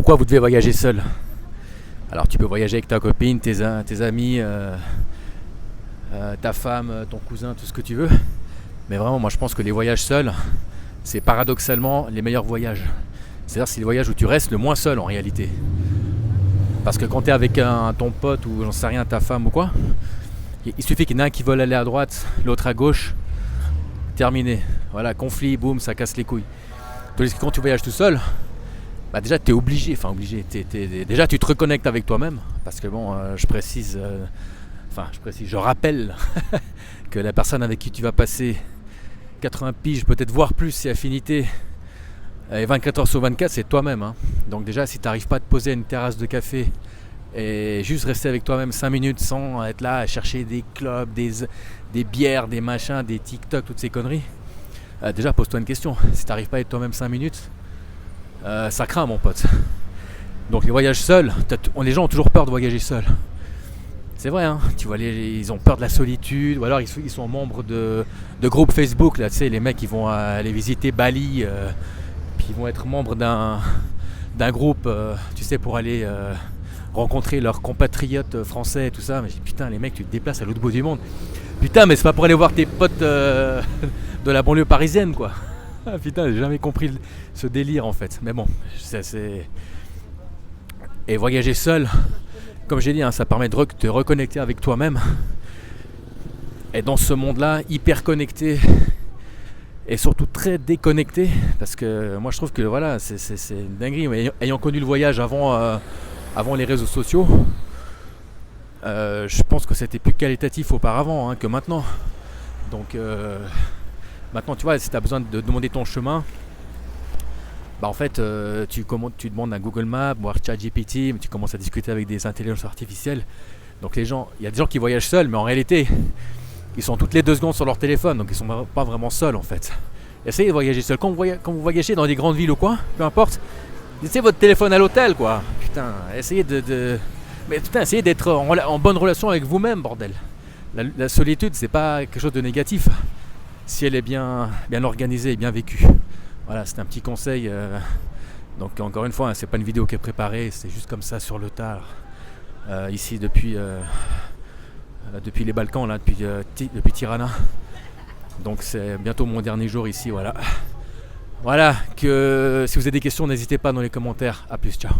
Pourquoi vous devez voyager seul? Alors tu peux voyager avec ta copine, tes amis, ta femme, ton cousin, tout ce que tu veux. Mais vraiment, moi je pense que les voyages seuls, c'est paradoxalement les meilleurs voyages. C'est-à-dire c'est les voyages où tu restes le moins seul en réalité. Parce que quand tu es avec ton pote ou j'en sais rien, ta femme ou quoi, il suffit qu'il y en a un qui veut aller à droite, l'autre à gauche, terminé. Voilà, conflit, boum, ça casse les couilles. Tandis que quand tu voyages tout seul, bah déjà tu es obligé, déjà tu te reconnectes avec toi-même. Parce que bon, je rappelle que la personne avec qui tu vas passer 80 piges, peut-être voire plus si affinité, et 24 heures sur 24, c'est toi-même. Hein. Donc déjà, si tu n'arrives pas à te poser à une terrasse de café et juste rester avec toi-même 5 minutes sans être là à chercher des clubs, des bières, des machins, des TikTok, toutes ces conneries, déjà pose-toi une question. Si tu n'arrives pas à être toi-même 5 minutes, ça craint mon pote. Donc les voyages seuls, les gens ont toujours peur de voyager seuls. C'est vrai, hein, tu vois, ils ont peur de la solitude, ou alors ils sont membres de groupes Facebook, là, tu sais, les mecs ils vont aller visiter Bali, puis ils vont être membres d'un groupe, tu sais, pour aller rencontrer leurs compatriotes français et tout ça. Mais je dis, putain, les mecs, tu te déplaces à l'autre bout du monde. Putain, mais c'est pas pour aller voir tes potes de la banlieue parisienne, quoi. Putain, j'ai jamais compris ce délire, en fait. Mais bon, c'est... Et voyager seul, comme j'ai dit, hein, ça permet de te reconnecter avec toi-même. Et dans ce monde-là, hyper connecté et surtout très déconnecté, parce que moi je trouve que voilà, c'est une dinguerie. Mais ayant connu le voyage avant les réseaux sociaux, je pense que c'était plus qualitatif auparavant, hein, que maintenant. Donc maintenant, tu vois, si tu as besoin de demander ton chemin, bah en fait, tu demandes à Google Maps, voire ChatGPT, mais tu commences à discuter avec des intelligences artificielles. Donc il y a des gens qui voyagent seuls, mais en réalité, ils sont toutes les 2 secondes sur leur téléphone, donc ils sont pas vraiment seuls en fait. Essayez de voyager seul. Quand vous voyagez dans des grandes villes ou quoi, peu importe, laissez votre téléphone à l'hôtel, quoi. Putain, essayez essayez d'être en bonne relation avec vous-même, bordel. La solitude, c'est pas quelque chose de négatif si elle est bien organisée et bien vécue. Voilà, c'est un petit conseil. Donc encore une fois, hein, c'est pas une vidéo qui est préparée, c'est juste comme ça sur le tard. Ici depuis les Balkans, là, depuis Tirana. Donc c'est bientôt mon dernier jour ici, voilà. Voilà, que si vous avez des questions, n'hésitez pas dans les commentaires. A plus, ciao.